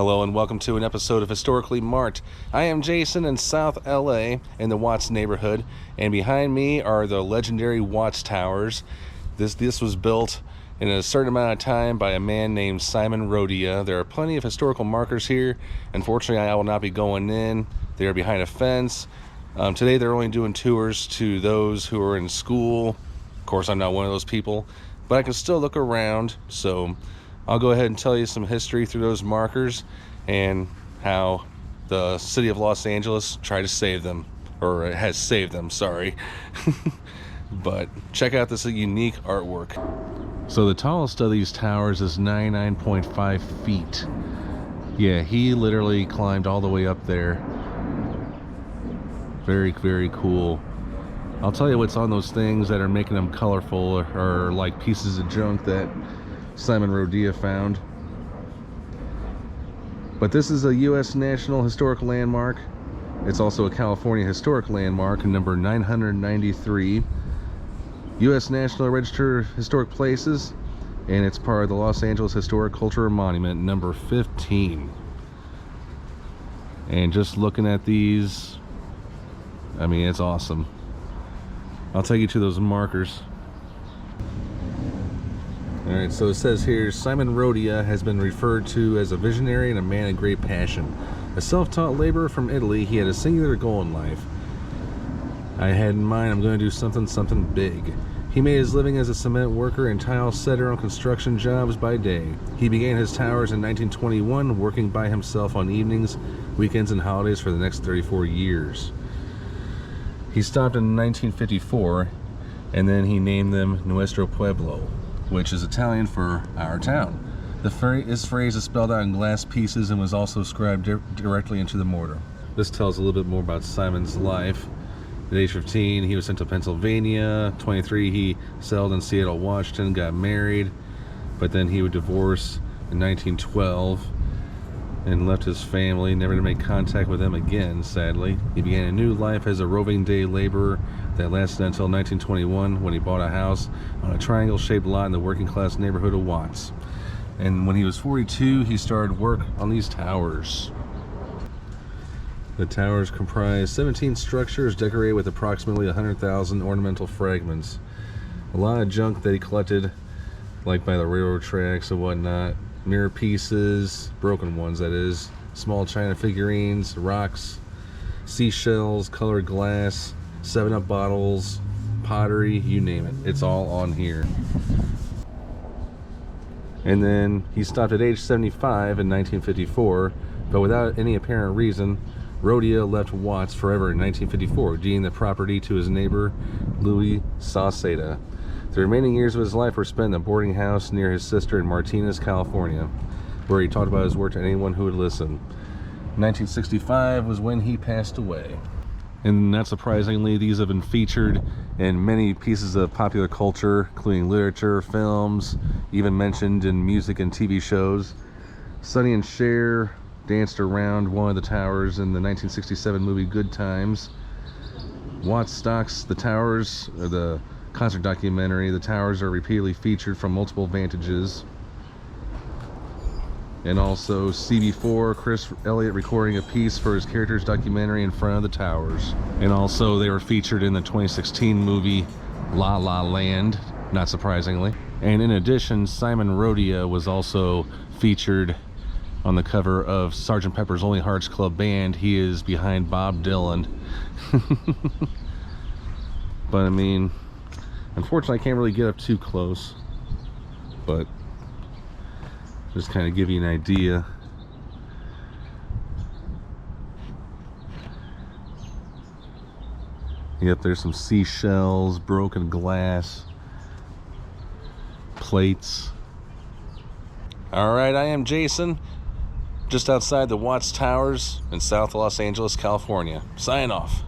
Hello and welcome to an episode of Historically Marked. I am Jason in South LA in the Watts neighborhood, and behind me are the legendary Watts Towers. This was built in a certain amount of time by a man named Simon Rodia. There are plenty of historical markers here. Unfortunately, I will not be going in. They are behind a fence. Today they're only doing tours to those who are in school. Of course, I'm not one of those people, but I can still look around, so I'll go ahead and tell you some history through those markers and how the city of Los Angeles tried to save them, or has saved them, sorry. But check out this unique artwork. So the tallest of these towers is 99.5 feet. Yeah, he literally climbed all the way up there. Very, very cool. I'll tell you what's on those things that are making them colorful or like pieces of junk that Simon Rodia found. But this is a U.S. National Historic Landmark. It's also a California Historic Landmark, number 993. U.S. National Register of Historic Places, and it's part of the Los Angeles Historic Cultural Monument, number 15. And just looking at these, I mean, it's awesome. I'll take you to those markers. Alright, so it says here, Simon Rodia has been referred to as a visionary and a man of great passion. A self-taught laborer from Italy, he had a singular goal in life. I had in mind, I'm going to do something big. He made his living as a cement worker and tile setter on construction jobs by day. He began his towers in 1921, working by himself on evenings, weekends, and holidays for the next 34 years. He stopped in 1954, and then he named them Nuestro Pueblo, which is Italian for our town. This phrase is spelled out in glass pieces and was also scribed directly into the mortar. This tells a little bit more about Simon's life. At age 15, he was sent to Pennsylvania. 23, he settled in Seattle, Washington, got married, but then he would divorce in 1912 and left his family, never to make contact with them again, sadly. He began a new life as a roving day laborer that lasted until 1921, when he bought a house on a triangle-shaped lot in the working-class neighborhood of Watts. And when he was 42, he started work on these towers. The towers comprise 17 structures decorated with approximately 100,000 ornamental fragments. A lot of junk that he collected, like by the railroad tracks and whatnot. Mirror pieces, broken ones that is, small china figurines, rocks, seashells, colored glass, 7-Up bottles, pottery, you name it. It's all on here. And then he stopped at age 75 in 1954, but without any apparent reason, Rodia left Watts forever in 1954, deeding the property to his neighbor, Louis Sauceda. The remaining years of his life were spent in a boarding house near his sister in Martinez, California, where he talked about his work to anyone who would listen. 1965 was when he passed away. And not surprisingly, these have been featured in many pieces of popular culture, including literature, films, even mentioned in music and TV shows. Sonny and Cher danced around one of the towers in the 1967 movie Good Times. Watts stocks the towers, or the concert documentary. The towers are repeatedly featured from multiple vantages. And also CB4, Chris Elliott recording a piece for his character's documentary in front of the towers. And also they were featured in the 2016 movie La La Land, not surprisingly. And in addition, Simon Rodia was also featured on the cover of Sgt. Pepper's Lonely Hearts Club Band. He is behind Bob Dylan. But I mean, unfortunately I can't really get up too close, but just kind of give you an idea. Yep, there's some seashells, broken glass, plates. Alright, I am Jason, just outside the Watts Towers in South Los Angeles, California. Sign off.